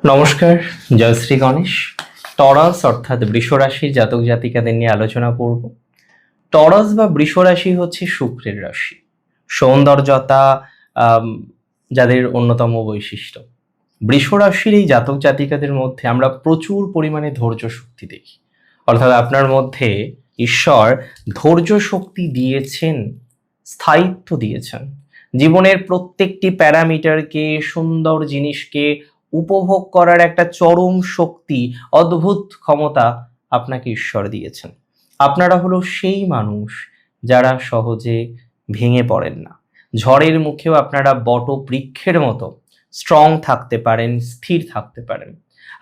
নমস্কার, জয় শ্রী গণেশ। টরাস অর্থাৎ বৃষ রাশির জাতক জাতিকাদের নিয়ে আলোচনা করব। টরাস বা বৃষ রাশি হচ্ছে শুক্রের রাশি, সৌন্দর্যতা আম, যাদের অন্যতম বৈশিষ্ট্য। বৃষ রাশির এই জাতক জাতিকাদের মধ্যে আমরা প্রচুর পরিমাণে ধৈর্য শক্তি দেখি, অর্থাৎ আপনার মধ্যে ঈশ্বর ধৈর্য শক্তি দিয়েছেন, স্থায়িত্ব দিয়েছেন। জীবনের প্রত্যেকটি প্যারামিটারকে, সুন্দর জিনিসকে উপভোগ করার একটা চরম শক্তি, অদ্ভুত ক্ষমতা আপনাকে ঈশ্বর দিয়েছেন। আপনারা হলো সেই মানুষ যারা সহজে ভেঙে পড়েন না। ঝড়ের মুখেও আপনারা বটবৃক্ষের মতো স্ট্রং থাকতে পারেন, স্থির থাকতে পারেন।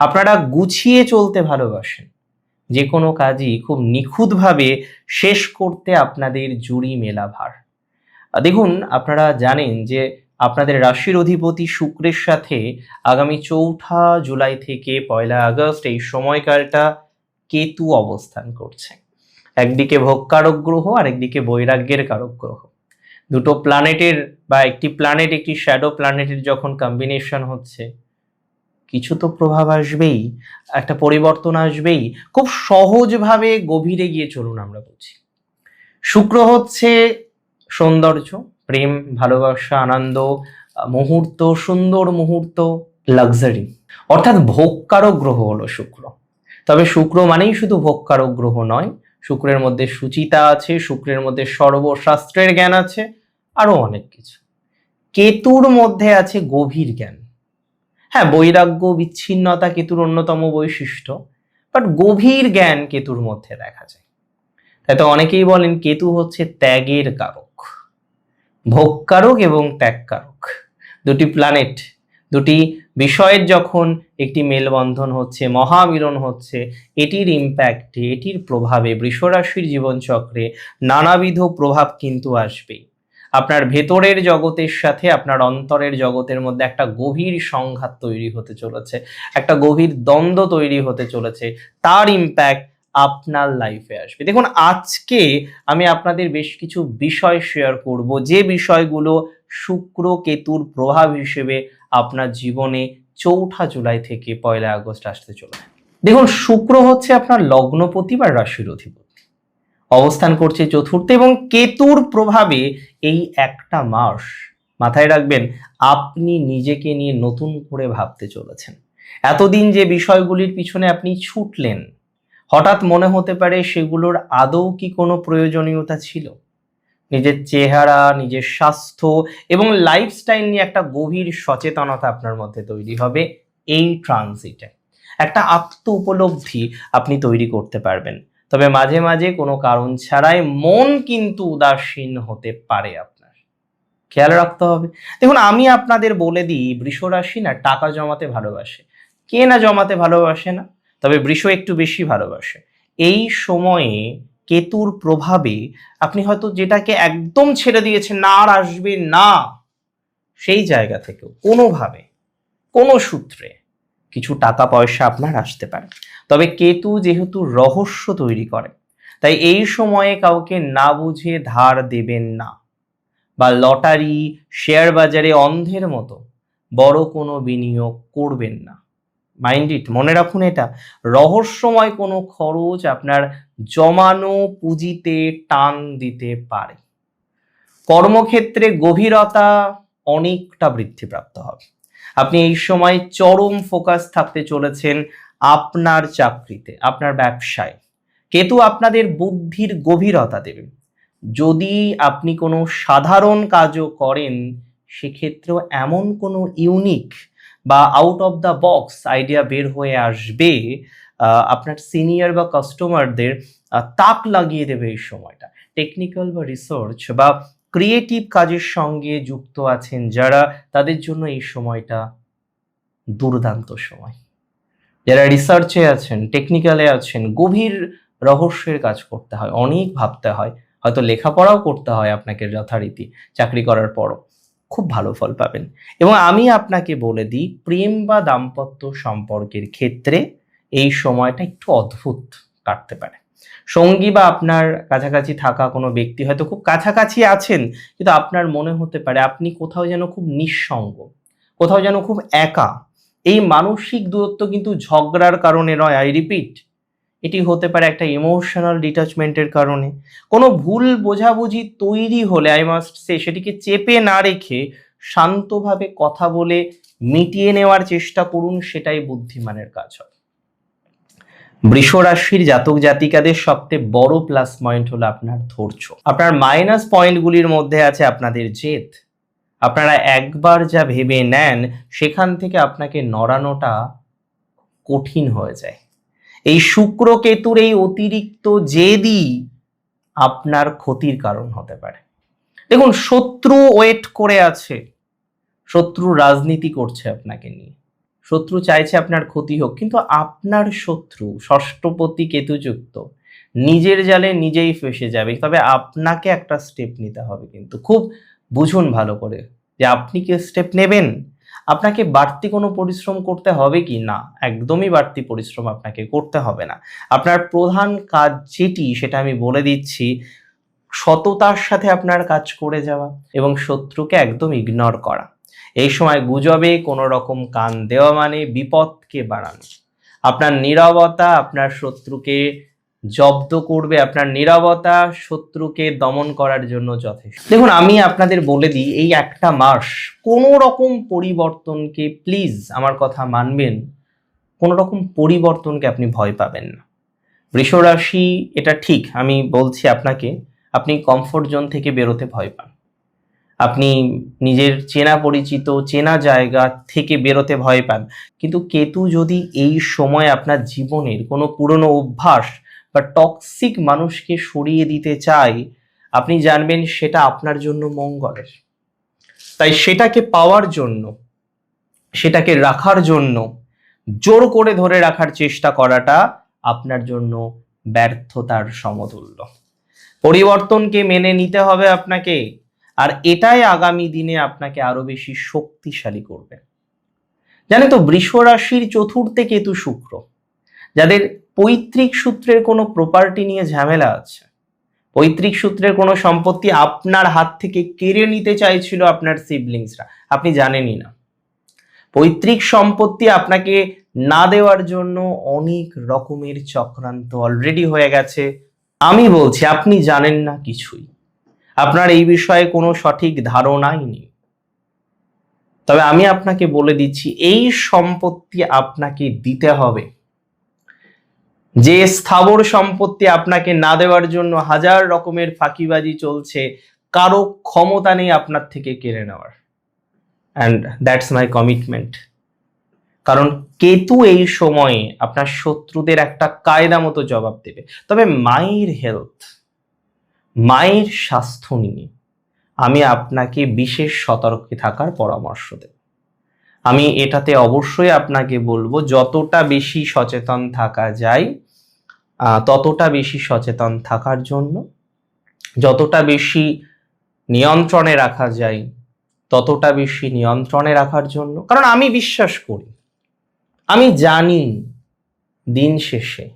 আপনারা গুছিয়ে চলতে ভালোবাসেন। যে কোনো কাজই খুব নিখুঁতভাবে শেষ করতে আপনাদের জুড়ি মেলা ভার। দেখুন, আপনারা জানেন যে আপনাদের রাশির অধিপতি শুক্রের সাথে আগামী 4 জুলাই থেকে 1 আগস্ট এই সময়কালটা কেতু অবস্থান করছে। একদিকে ভোগকারক গ্রহ আর একদিকে বৈরাগ্যের কারক গ্রহ। দুটো প্ল্যানেটের বা একটি প্ল্যানেট একটি শ্যাডো প্ল্যানেটের যখন কম্বিনেশন হচ্ছে, কিছু তো প্রভাব আসবেই, একটা পরিবর্তন আসবেই। খুব সহজভাবে গভীরে গিয়ে চলুন আমরা বুঝি। শুক্র হচ্ছে সৌন্দর্য, প্রেম, ভালোবাসা, আনন্দ, মুহূর্ত, সুন্দর মুহূর্ত, লাক্সারি, অর্থাৎ ভোগকারক গ্রহ হলো শুক্র। তবে শুক্র মানেই শুধু ভোগকারক গ্রহ নয়, শুক্রের মধ্যে সুচিতা আছে, শুক্রের মধ্যে সর্বশাস্ত্রের জ্ঞান আছে, আরো অনেক কিছু। কেতুর মধ্যে আছে গভীর জ্ঞান। হ্যাঁ, বৈরাগ্য, বিচ্ছিন্নতা কেতুর অন্যতম বৈশিষ্ট্য, বাট গভীর জ্ঞান কেতুর মধ্যে দেখা যায়। তাই তো অনেকেই বলেন কেতু হচ্ছে ত্যাগের কারক। ভোগকারক এবং ত্যাগকারক দুটি প্ল্যানেট, দুটি বিষয়ের যখন একটি মেলবন্ধন হচ্ছে, মহামিলন হচ্ছে, এটির ইম্প্যাক্টে, এটির প্রভাবে বৃষ রাশির জীবনচক্রে নানাবিধ প্রভাব কিন্তু আসবেই। আপনার ভেতরের জগতের সাথে আপনার অন্তরের জগতের মধ্যে একটা গভীর সংঘাত তৈরি হতে চলেছে, একটা গভীর দ্বন্দ্ব তৈরি হতে চলেছে। তার ইম্প্যাক্ট আপনার লাইফে আসবে। দেখুন, আজকে আমি আপনাদের বেশ কিছু বিষয় শেয়ার করব, যে বিষয়গুলো শুক্র কেতুর প্রভাব হিসেবে আপনার জীবনে 4 জুলাই থেকে 1 আগস্ট আসতে চলেছে। দেখুন, শুক্র হচ্ছে আপনার লগ্নপতি বা রাশির অধিপতি, অবস্থান করছে চতুর্থে, এবং কেতুর প্রভাবে এই একটা মাস মাথায় রাখবেন, আপনি নিজেকে নিয়ে নতুন করে ভাবতে চলেছেন। এতদিন যে বিষয়গুলির পিছনে আপনি ছুটলেন, হঠাৎ মনে হতে পারে সেগুলোর আদৌ কি কোনো প্রয়োজনীয়তা ছিল। নিজের চেহারা, নিজের স্বাস্থ্য এবং লাইফস্টাইল নিয়ে একটা গভীর সচেতনতা আপনার মধ্যে তৈরি হবে। এই ট্রানজিটে একটা আত্ম উপলব্ধি আপনি তৈরি করতে পারবেন। তবে মাঝে মাঝে কোনো কারণ ছাড়াই মন কিন্তু উদাসীন হতে পারে, আপনার খেয়াল রাখতে হবে। দেখুন, আমি আপনাদের বলে দিই, বৃষ রাশি না টাকা জমাতে ভালোবাসে। কে না জমাতে ভালোবাসে না? তবে বৃষ একটু বেশি ভালোবাসে। এই সময়ে কেতুর প্রভাবে আপনি হয়তো যেটাকে একদম ছেড়ে দিয়েছেন, না আর আসবে না, সেই জায়গা থেকেও কোনোভাবে, কোনো সূত্রে কিছু টাকা পয়সা আপনার আসতে পারে। তবে কেতু যেহেতু রহস্য তৈরি করে, তাই এই সময়ে কাউকে না বুঝে ধার দেবেন না, বা লটারি, শেয়ার বাজারে অন্ধের মতো বড় কোনো বিনিয়োগ করবেন না। মাইন্ড ইট, মনে রাখুন, এটা রহস্যময় কোনো খরচ আপনার জমানো পুঁজিতে টান দিতে পারে। কর্মক্ষেত্রে গভীরতা অনেকটা বৃদ্ধিপ্রাপ্ত হবে। আপনি এই সময় চরম ফোকাস থাকতে চলেছেন আপনার চাকরিতে, আপনার ব্যবসায়। কেতু আপনাদের বুদ্ধির গভীরতা দেবে। যদি আপনি কোনো সাধারণ কাজও করেন, সেক্ষেত্রেও এমন কোনো ইউনিক বা out of the box idea বের হয়ে আসবে, আপনার সিনিয়র বা কাস্টমারদের তাক লাগিয়ে দেবে এই সময়টা। টেকনিক্যাল বা রিসার্চ বা ক্রিয়েটিভ কাজের সঙ্গে যুক্ত আছেন যারা, তাদের জন্য এই সময়টা দুর্দান্ত সময়। যারা রিসার্চে আছেন, টেকনিক্যালে আছেন, গভীর রহস্যের কাজ করতে হয়, অনেক ভাবতে হয়, হয়তো লেখাপড়াও করতে হয় আপনাকে যথারীতি চাকরি করার পরও, খুব ভালো ফল পাবেন। এবং আমি আপনাকে বলে দিই, প্রেম বা দাম্পত্য সম্পর্কের ক্ষেত্রে এই সময়টা একটু অদ্ভুত কাটতে পারে। সঙ্গী বা আপনার কাছাকাছি থাকা কোনো ব্যক্তি হয়তো খুব কাছাকাছি আছেন, কিন্তু আপনার মনে হতে পারে আপনি কোথাও যেন খুব নিঃসঙ্গ, কোথাও যেন খুব একা, এই মানসিক দূরত্ব কিন্তু ঝগড়ার কারণে নয়, আই রিপিট, এটি হতে পারে একটা ইমোশনাল ডিটাচমেন্টের কারণে। কোনো ভুল বোঝাবুঝি তৈরি হলে আই মাস্ট সে সেটিকে চেপে না রেখে শান্তভাবে কথা বলে মিটিয়ে নেওয়ার চেষ্টা করুন, সেটাই বুদ্ধিমানের কাজ হয়। বৃষ রাশির জাতক জাতিকাদের সবচেয়ে বড় প্লাস পয়েন্ট হলো আপনার ধৈর্য। আপনার মাইনাস পয়েন্টগুলির মধ্যে আছে আপনাদের জেদ। আপনারা একবার যা ভেবে নেন সেখান থেকে আপনাকে নড়ানোটা কঠিন হয়ে যায়। এই শুক্র কেতুর এই অতিরিক্ত জেদই আপনার ক্ষতির কারণ হতে পারে। দেখুন, শত্রু ওয়েট করে আছে, শত্রু রাজনীতি করছে আপনাকে নিয়ে, শত্রু চাইছে আপনার ক্ষতি হোক, কিন্তু আপনার শত্রু ষষ্ঠপতি কেতুযুক্ত নিজের জালে নিজেই ফেসে যাবে। তবে আপনাকে একটা স্টেপ নিতে হবে, কিন্তু খুব বুঝুন ভালো করে যে আপনি কি স্টেপ নেবেন। আপনাকে বাড়তি কোনো পরিশ্রম করতে হবে কি না? একদমই বাড়তি পরিশ্রম আপনাকে করতে হবে না। আপনার প্রধান কাজ যেটি সেটা আমি বলে দিচ্ছি, সততার সাথে আপনার কাজ করে যাওয়া এবং শত্রুকে একদম ইগনোর করা। এই সময় গুজবে কোনো রকম কান দেওয়া মানে বিপদকে বাড়ানো। আপনার নীরবতা আপনার শত্রুকে জব্দ করবে, আপনার নীরবতা শত্রুকে দমন করার জন্য যথেষ্ট। দেখুন, আমি আপনাদের বলে দিই, এই একটা মাস কোনো রকম পরিবর্তনকে, প্লিজ আমার কথা মানবেন, কোনো রকম পরিবর্তনকে আপনি ভয় পাবেন না। বৃষ রাশি, এটা ঠিক আমি বলছি আপনাকে, আপনি কমফোর্ট জোন থেকে বেরোতে ভয় পান, আপনি নিজের চেনা পরিচিত চেনা জায়গা থেকে বেরোতে ভয় পান, কিন্তু কেতু যদি এই সময় আপনার জীবনের কোনো পুরনো অভ্যাস বা টক্সিক মানুষকে সরিয়ে দিতে চায়, আপনি জানবেন সেটা আপনার জন্য মঙ্গলের। তাই সেটাকে পাওয়ার জন্য, সেটাকে রাখার জন্য জোর করে ধরে রাখার চেষ্টা করাটা আপনার জন্য ব্যর্থতার সমতুল্য। পরিবর্তনকে মেনে নিতে হবে আপনাকে, আর এটাই আগামী দিনে আপনাকে আরো বেশি শক্তিশালী করবে। জানেন তো, বৃষ রাশির চতুর্থে কেতু শুক্র, যাদের পৈতৃক সূত্রের কোনো প্রপার্টি নিয়ে ঝামেলা আছে, পৈতৃক সূত্রের কোনো সম্পত্তি আপনার হাত থেকে কেড়ে নিতে চাইছিল আপনার সিবলিংসরা, আপনি জানেনই না। পৈতৃক সম্পত্তি আপনাকে না দেওয়ার জন্য অনেক রকমের চক্রান্ত অলরেডি হয়ে গেছে। আমি বলছি আপনি জানেন না কিছুই, আপনার এই বিষয়ে কোনো সঠিক ধারণাই নেই। তবে আমি আপনাকে বলে দিচ্ছি, এই সম্পত্তি আপনাকে দিতে হবে। যে স্থাবর সম্পত্তি আপনাকে না দেওয়ার জন্য হাজার রকমের ফাঁকিবাজি চলছে, কারো ক্ষমতা নেই আপনার থেকে কেড়ে নেওয়ার। And that's my commitment. কারণ কেতু এই সময়ে আপনার শত্রুদের একটা কায়দা মতো জবাব দেবে। তবে মায়ের হেলথ, মায়ের স্বাস্থ্য নিয়ে আমি আপনাকে বিশেষ সতর্ক থাকার পরামর্শ দেব। আমি এটাতে অবশ্যই আপনাকে বলবো, যতটা বেশি সচেতন থাকা যায় ততটা বেশি সচেতন থাকার জন্য, যতটা বেশি নিয়ন্ত্রণে রাখা যায় ততটা বেশি নিয়ন্ত্রণে রাখার জন্য। কারণ আমি বিশ্বাস করি, আমি জানি দিন শেষে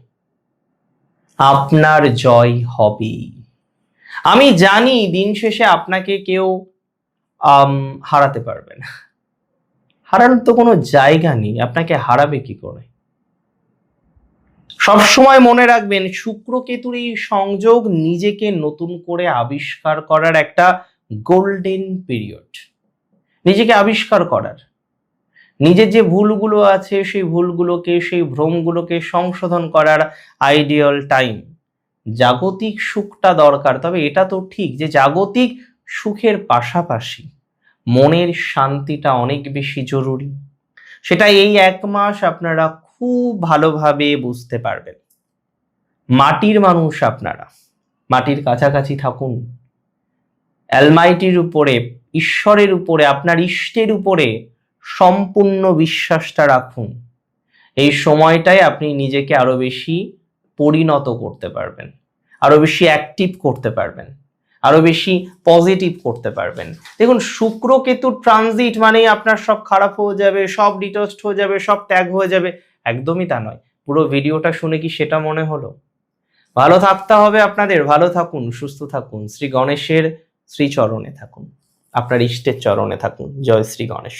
আপনার জয় হবেই। আমি জানি দিন শেষে আপনাকে কেউ হারাতে পারবে না। হারানোর তো কোনো জায়গা নেই, আপনাকে হারাবে কি করে? সবসময় মনে রাখবেন, শুক্র কেতুর এই সংযোগ নিজেকে নতুন করে আবিষ্কার করার একটা গোল্ডেন পিরিয়ড। নিজেকে আবিষ্কার করার, নিজের যে ভুলগুলো আছে সেই ভুলগুলোকে, সেই ভ্রমগুলোকে সংশোধন করার আইডিয়াল টাইম। জাগতিক সুখটা দরকার, তবে এটা তো ঠিক যে জাগতিক সুখের পাশাপাশি মনের শান্তিটা অনেক বেশি জরুরি। সেটা এই এক মাস আপনারা খুব ভালোভাবে বুঝতে পারবেন। মাটির মানুষ আপনারা, মাটির কাছাকাছি থাকুন, অ্যালমাইটির উপরে, ঈশ্বরের উপরে, আপনার ইষ্টের উপরে সম্পূর্ণ বিশ্বাসটা রাখুন। এই সময়টায় আপনি নিজেকে আরো বেশি পরিণত করতে পারবেন, আরো বেশি অ্যাক্টিভ করতে পারবেন, আরো বেশি পজিটিভ করতে পারবেন। দেখুন, শুক্র কেতুর ট্রানজিট মানেই আপনার সব খারাপ হয়ে যাবে, সব ডিটোস্ট হয়ে যাবে, সব ত্যাগ হয়ে যাবে, একদমই তা নয়। পুরো ভিডিওটা শুনে কি সেটা মনে হলো? ভালো থাকতে হবে আপনাদের, ভালো থাকুন, সুস্থ থাকুন, শ্রী গণেশের শ্রীচরণে থাকুন, আপনার ইষ্টের চরণে থাকুন। জয় শ্রী গণেশ।